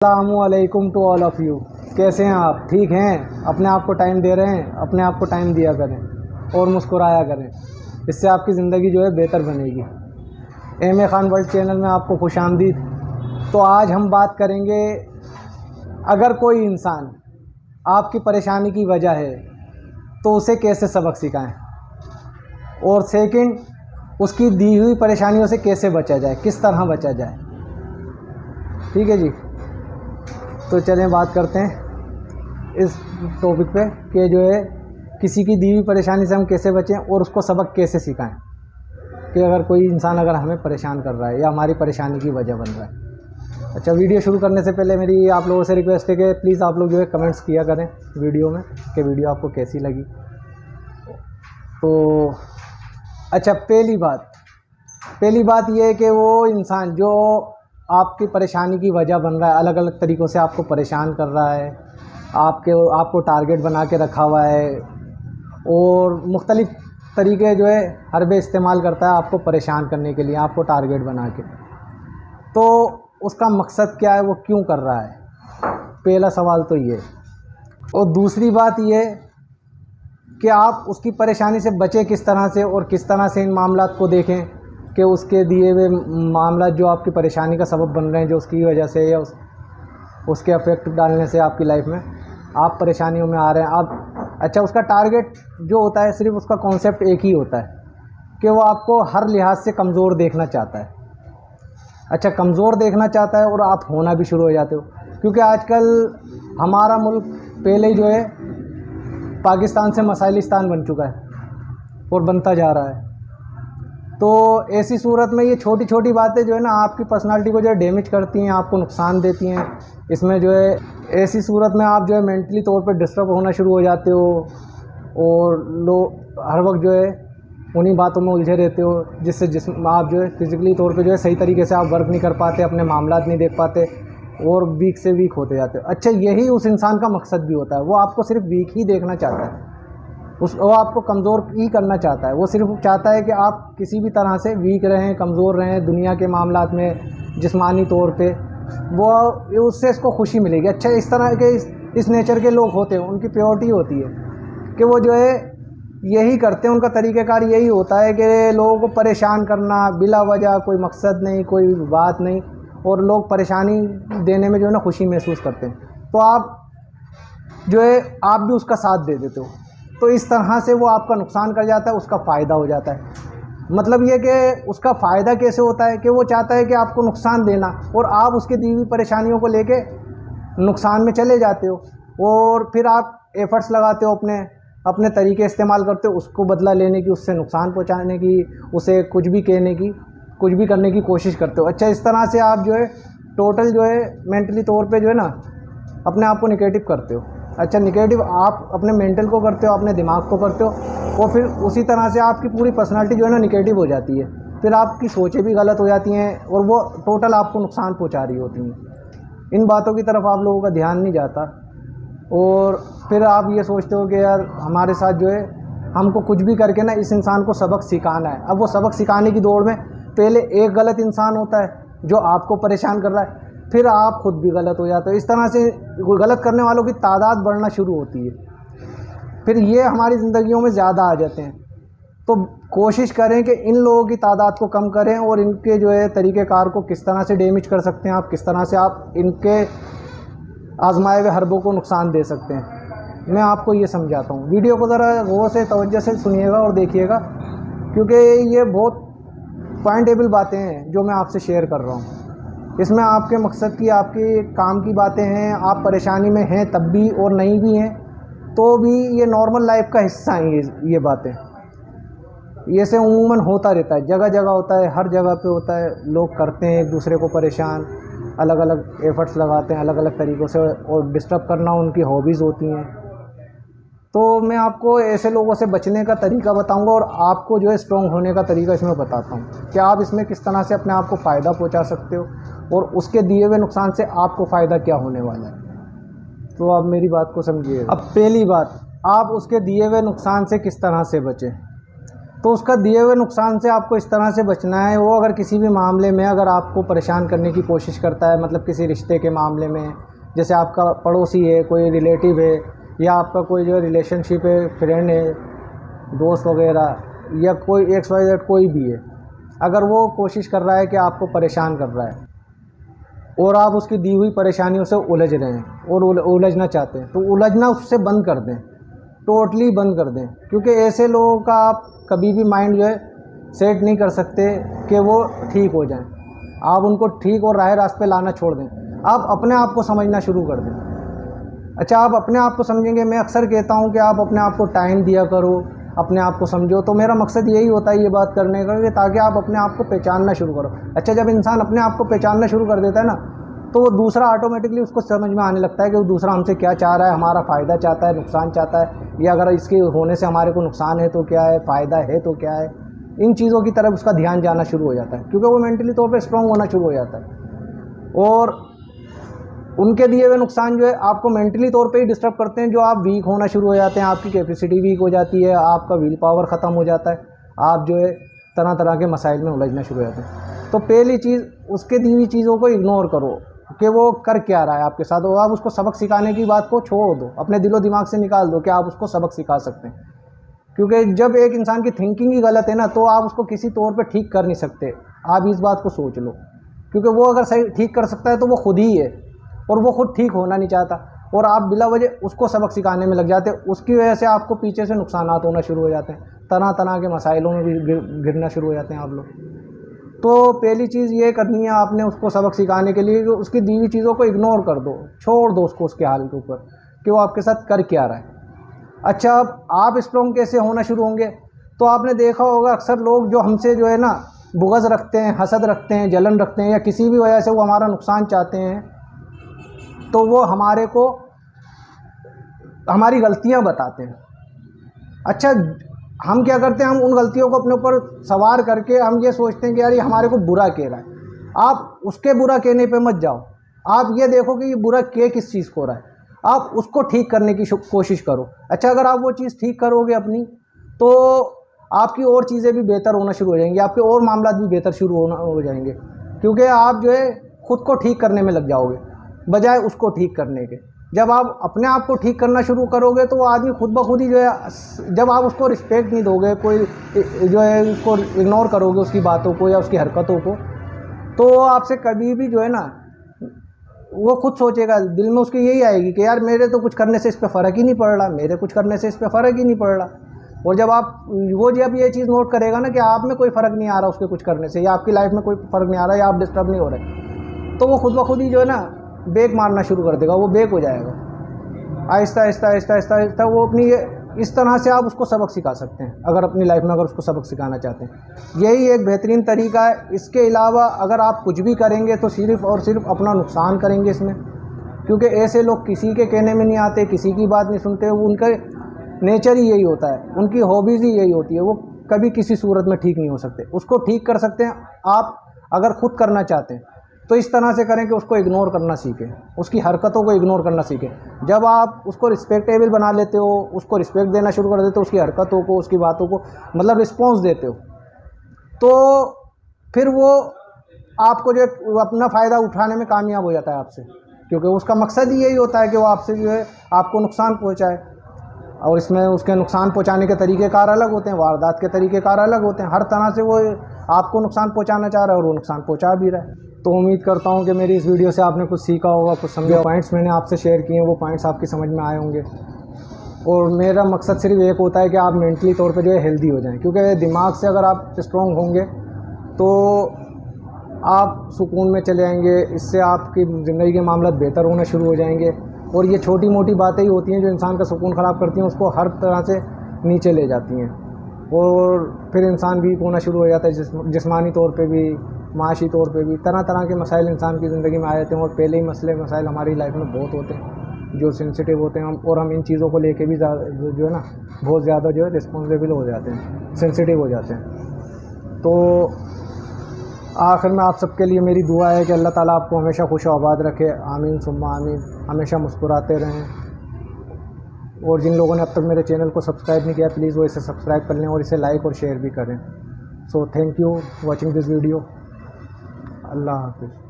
अस्सलामुअलैकुम to all of you. कैसे हैं आप? ठीक हैं? अपने आप को टाइम दे रहे हैं? अपने आप को टाइम दिया करें और मुस्कुराया करें, इससे आपकी ज़िंदगी जो है बेहतर बनेगी। M A Khan world channel में आपको खुशामदीद। तो आज हम बात करेंगे, अगर कोई इंसान आपकी परेशानी की वजह है तो उसे कैसे सबक सिखाएं, और सेकंड, उसकी दी हुई परेशानियों से कैसे बचा जाए, किस तरह बचा जाए। ठीक है जी, तो चलें बात करते हैं इस टॉपिक पे कि जो है किसी की दी हुई परेशानी से हम कैसे बचें और उसको सबक कैसे सिखाएं कि अगर कोई इंसान अगर हमें परेशान कर रहा है या हमारी परेशानी की वजह बन रहा है। अच्छा, वीडियो शुरू करने से पहले मेरी आप लोगों से रिक्वेस्ट है कि प्लीज़ आप लोग जो है कमेंट्स किया करें वीडियो में कि वीडियो आपको कैसी लगी। तो अच्छा, पहली बात ये है कि वो इंसान जो आपकी परेशानी की वजह बन रहा है, अलग अलग तरीक़ों से आपको परेशान कर रहा है, आपको टारगेट बना के रखा हुआ है और मुख्तलिफ़ तरीके जो है हरबे इस्तेमाल करता है आपको परेशान करने के लिए, आपको टारगेट बना के। तो उसका मकसद क्या है, वो क्यों कर रहा है? पहला सवाल तो ये। और दूसरी बात ये कि आप उसकी परेशानी से बचें किस तरह से, और किस तरह से इन मामलात को देखें कि उसके दिए हुए मामला जो आपकी परेशानी का सबब बन रहे हैं, जो उसकी वजह से या उसके अफेक्ट डालने से आपकी लाइफ में आप परेशानियों में आ रहे हैं। आप अच्छा, उसका टारगेट जो होता है, सिर्फ उसका कॉन्सेप्ट एक ही होता है कि वो आपको हर लिहाज से कमज़ोर देखना चाहता है। अच्छा, कमज़ोर देखना चाहता है और आप होना भी शुरू हो जाते हो, क्योंकि आजकल हमारा मुल्क पहले जो है पाकिस्तान से मसाइलिस्तान बन चुका है और बनता जा रहा है। तो ऐसी सूरत में ये छोटी छोटी बातें जो है ना आपकी पर्सनालिटी को जो है डैमेज करती हैं, आपको नुकसान देती हैं। इसमें जो है ऐसी सूरत में आप जो है मेंटली तौर पे डिस्टर्ब होना शुरू हो जाते हो और हर वक्त जो है उन्हीं बातों में उलझे रहते हो, जिससे आप जो है फिज़िकली तौर पे जो है सही तरीके से आप वर्क नहीं कर पाते, अपने मामलात नहीं देख पाते और वीक से वीक होते जाते हो। अच्छा, यही उस इंसान का मकसद भी होता है, वो आपको सिर्फ वीक ही देखना चाहता है, वो आपको कमज़ोर ही करना चाहता है। वो सिर्फ चाहता है कि आप किसी भी तरह से वीक रहें, कमज़ोर रहें दुनिया के मामलात में, जिस्मानी तौर पे। वो उससे इसको खुशी मिलेगी। अच्छा, इस तरह के इस नेचर के लोग होते हैं, उनकी प्योरिटी होती है कि वो जो है यही करते हैं, उनका तरीक़ेकार यही होता है कि लोगों को परेशान करना बिला वजह, कोई मकसद नहीं, कोई बात नहीं, और लोग परेशानी देने में जो है ना खुशी महसूस करते हैं। तो आप जो है आप भी उसका साथ दे देते हो, तो इस तरह से वो आपका नुकसान कर जाता है, उसका फ़ायदा हो जाता है। मतलब ये कि उसका फ़ायदा कैसे होता है कि वो चाहता है कि आपको नुकसान देना, और आप उसके दी हुई परेशानियों को लेके नुकसान में चले जाते हो, और फिर आप एफ़र्ट्स लगाते हो, अपने तरीके इस्तेमाल करते हो उसको बदला लेने की, उससे नुकसान पहुंचाने की, उसे कुछ भी करने की कोशिश करते हो। अच्छा, इस तरह से आप जो है टोटल जो है मेंटली तौर पे जो है ना अपने आप को निगेटिव करते हो। अच्छा, निगेटिव आप अपने मेंटल को करते हो, अपने दिमाग को करते हो, और फिर उसी तरह से आपकी पूरी पर्सनालिटी जो है ना निगेटिव हो जाती है। फिर आपकी सोचें भी गलत हो जाती हैं और वो टोटल आपको नुकसान पहुंचा रही होती हैं। इन बातों की तरफ आप लोगों का ध्यान नहीं जाता, और फिर आप ये सोचते हो कि यार हमारे साथ जो है हमको कुछ भी करके ना इस इंसान को सबक सिखाना है। अब वो सबक सिखाने की दौड़ में पहले एक गलत इंसान होता है जो आपको परेशान कर रहा है, फिर आप खुद भी गलत हो जाते हो। इस तरह से गलत करने वालों की तादाद बढ़ना शुरू होती है, फिर ये हमारी ज़िंदगियों में ज़्यादा आ जाते हैं। तो कोशिश करें कि इन लोगों की तादाद को कम करें, और इनके जो है तरीक़ेकार को किस तरह से डैमेज कर सकते हैं आप, किस तरह से आप इनके आजमाए हुए हरबों को नुकसान दे सकते हैं, मैं आपको ये समझाता हूँ। वीडियो को ज़रा गौर से तवज्जो से सुनिएगा और देखिएगा, क्योंकि ये बहुत पॉइंटेबल बातें हैं जो मैं आपसे शेयर कर रहा हूँ। इसमें आपके मकसद की, आपके काम की बातें हैं। आप परेशानी में हैं तब भी, और नहीं भी हैं तो भी, ये नॉर्मल लाइफ का हिस्सा हैं। ये बातें ये से उमूमन होता रहता है, जगह जगह होता है, हर जगह पे होता है। लोग करते हैं एक दूसरे को परेशान, अलग अलग एफ़र्ट्स लगाते हैं अलग अलग तरीक़ों से, और डिस्टर्ब करना उनकी हॉबीज़ होती हैं। तो मैं आपको ऐसे लोगों से बचने का तरीका बताऊंगा, और आपको जो है स्ट्रॉन्ग होने का तरीका इसमें बताता हूँ कि आप इसमें किस तरह से अपने आप को फ़ायदा पहुँचा सकते हो, और उसके दिए हुए नुकसान से आपको फ़ायदा क्या होने वाला है। तो आप मेरी बात को समझिए। अब पहली बात, आप उसके दिए हुए नुकसान से किस तरह से बचें। तो उसका दिए हुए नुकसान से आपको इस तरह से बचना है। वो अगर किसी भी मामले में अगर आपको परेशान करने की कोशिश करता है, मतलब किसी रिश्ते के मामले में, जैसे आपका पड़ोसी है, कोई रिलेटिव है, या आपका कोई जो रिलेशनशिप है, फ्रेंड है, दोस्त वगैरह, या कोई XYZ कोई भी है, अगर वो कोशिश कर रहा है कि आपको परेशान कर रहा है और आप उसकी दी हुई परेशानियों से उलझ रहे हैं और उलझना चाहते हैं, तो उलझना उससे बंद कर दें, टोटली बंद कर दें। क्योंकि ऐसे लोगों का आप कभी भी माइंड जो है सेट नहीं कर सकते कि वो ठीक हो जाएं। आप उनको ठीक और राह रास्ते लाना छोड़ दें, आप अपने आप को समझना शुरू कर दें। अच्छा, आप अपने आप को समझेंगे। मैं अक्सर कहता हूँ कि आप अपने आप को टाइम दिया करो, अपने आप को समझो। तो मेरा मकसद यही होता है ये बात करने का, कि ताकि आप अपने आप को पहचानना शुरू करो। अच्छा, जब इंसान अपने आप को पहचानना शुरू कर देता है ना, तो वो दूसरा ऑटोमेटिकली उसको समझ में आने लगता है कि वो दूसरा हमसे क्या चाह रहा है, हमारा फ़ायदा चाहता है, नुकसान चाहता है, या अगर इसके होने से हमारे को नुकसान है तो क्या है, फ़ायदा है तो क्या है। इन चीज़ों की तरफ उसका ध्यान जाना शुरू हो जाता है, क्योंकि वो मेंटली तौर पे स्ट्रांग होना शुरू हो जाता है। और उनके दिए हुए नुकसान जो है आपको मेंटली तौर पे ही डिस्टर्ब करते हैं, जो आप वीक होना शुरू हो जाते हैं, आपकी कैपेसिटी वीक हो जाती है, आपका विल पावर ख़त्म हो जाता है, आप जो है तरह तरह के मसाइल में उलझना शुरू हो जाते हैं। तो पहली चीज़, उसके दी हुई चीज़ों को इग्नोर करो कि वो कर क्या रहा है आपके साथ, और आप उसको सबक सिखाने की बात को छोड़ दो, अपने दिलो दिमाग से निकाल दो कि आप उसको सबक सिखा सकते हैं। क्योंकि जब एक इंसान की थिंकिंग ही गलत है ना, तो आप उसको किसी तौर पे ठीक कर नहीं सकते। आप इस बात को सोच लो, क्योंकि वो अगर सही ठीक कर सकता है तो वो खुद ही है, और वो खुद ठीक होना नहीं चाहता, और आप बिला वजह उसको सबक सिखाने में लग जाते हैं। उसकी वजह से आपको पीछे से नुकसान होना शुरू हो जाते हैं, तरह तरह के मसाइलों में भी गिरना शुरू हो जाते हैं आप लोग। तो पहली चीज़ ये करनी है आपने उसको सबक सिखाने के लिए कि उसकी दी हुई चीज़ों को इग्नोर कर दो, छोड़ दो उसको उसके हाल के ऊपर कि वो आपके साथ कर क्या रहा है। अच्छा, अब आप स्ट्रॉन्ग कैसे होना शुरू होंगे? तो आपने देखा होगा अक्सर लोग जो हमसे जो है ना बुग़्ज़ रखते हैं, हसद रखते हैं, जलन रखते हैं, या किसी भी वजह से वो हमारा नुकसान चाहते हैं, तो वो हमारे को हमारी गलतियां बताते हैं। अच्छा, हम क्या करते हैं, हम उन गलतियों को अपने ऊपर सवार करके हम ये सोचते हैं कि यार ये हमारे को बुरा कह रहा है। आप उसके बुरा कहने पे मत जाओ, आप ये देखो कि ये बुरा कह किस चीज़ को रहा है, आप उसको ठीक करने की कोशिश करो। अच्छा, अगर आप वो चीज़ ठीक करोगे अपनी, तो आपकी और चीज़ें भी बेहतर होना शुरू हो जाएंगी, आपके और मामला भी बेहतर शुरू हो जाएंगे, क्योंकि आप जो है खुद को ठीक करने में लग जाओगे बजाय उसको ठीक करने के। जब आप अपने आप को ठीक करना शुरू करोगे तो वो आदमी खुद ब खुद ही जो है, जब आप उसको रिस्पेक्ट नहीं दोगे, कोई जो है उसको इग्नोर करोगे उसकी बातों को या उसकी हरकतों को, तो आपसे कभी भी जो है ना वो खुद सोचेगा, दिल में उसकी यही आएगी कि यार मेरे तो कुछ करने से इस पर फ़र्क ही नहीं पड़ रहा, मेरे कुछ करने से इस पर फ़र्क ही नहीं पड़ रहा। और जब ये चीज़ नोट करेगा ना कि आप में कोई फ़र्क नहीं आ रहा उसके कुछ करने से, या आपकी लाइफ में कोई फ़र्क नहीं आ रहा, या आप डिस्टर्ब नहीं हो रहे, तो वो खुद ब खुद ही जो है ना ब्रेक मारना शुरू कर देगा, वो ब्रेक हो जाएगा। आहिस्ता आहिस्ता आहिस्ता आहिस्ता आहिस्ता वो अपनी इस तरह से आप उसको सबक सिखा सकते हैं, अगर अपनी लाइफ में अगर उसको सबक सिखाना चाहते हैं। यही एक बेहतरीन तरीका है। इसके अलावा अगर आप कुछ भी करेंगे तो सिर्फ़ और सिर्फ अपना नुकसान करेंगे इसमें, क्योंकि ऐसे लोग किसी के कहने में नहीं आते, किसी की बात नहीं सुनते। उनका नेचर ही यही होता है, उनकी हॉबीज़ ही यही होती है, वो कभी किसी सूरत में ठीक नहीं हो सकते। उसको ठीक कर सकते हैं आप अगर खुद करना चाहते हैं, तो इस तरह से करें कि उसको इग्नोर करना सीखें, उसकी हरकतों को इग्नोर करना सीखें। जब आप उसको रिस्पेक्टेबल बना लेते हो, उसको रिस्पेक्ट देना शुरू कर देते हो, उसकी हरकतों को, उसकी बातों को मतलब रिस्पॉन्स देते हो, तो फिर वो आपको जो है अपना फ़ायदा उठाने में कामयाब हो जाता है आपसे, क्योंकि उसका मकसद ही यही होता है कि वो आपसे जो है आपको नुकसान पहुँचाए। और इसमें उसके नुकसान पहुँचाने के तरीक़ेकार अलग होते हैं, वारदात के तरीक़ेकार अलग होते हैं। हर तरह से वो आपको नुकसान पहुँचाना चाह रहा है और वो नुकसान पहुँचा भी रहा है। तो उम्मीद करता हूँ कि मेरी इस वीडियो से आपने कुछ सीखा होगा, कुछ समझा। पॉइंट्स मैंने आपसे शेयर किए हैं वो पॉइंट्स आपकी समझ में आए होंगे। और मेरा मकसद सिर्फ एक होता है कि आप मेंटली तौर पे जो है हेल्दी हो जाएं, क्योंकि दिमाग से अगर आप स्ट्रॉन्ग होंगे तो आप सुकून में चले आएंगे, इससे आपकी ज़िंदगी के मामला बेहतर होना शुरू हो जाएंगे। और ये छोटी मोटी बातें ही होती हैं जो इंसान का सुकून ख़राब करती हैं, उसको हर तरह से नीचे ले जाती हैं, और फिर इंसान वीक होना शुरू हो जाता है, जिस्मानी तौर पे भी, माशी तौर पे भी। तरह तरह के मसाइल इंसान की ज़िंदगी में आ जाते हैं, और पहले ही मसाइल हमारी लाइफ में बहुत होते हैं जो सेंसिटिव होते हैं, और हम इन चीज़ों को लेके भी जो है ना बहुत ज़्यादा जो है रिस्पॉन्सिबल हो जाते हैं, सेंसिटिव हो जाते हैं। तो आखिर में आप सबके लिए मेरी दुआ है कि अल्लाह ताला आपको हमेशा खुश आबाद रखे। आमीन सुम्मा आमीन। हमेशा मुस्कुराते रहें। और जिन लोगों ने अब तक मेरे चैनल को सब्सक्राइब नहीं किया प्लीज़ वो इसे सब्सक्राइब कर लें और इसे लाइक और शेयर भी करें। So thank you watching this video. अल्लाह हाफिज़।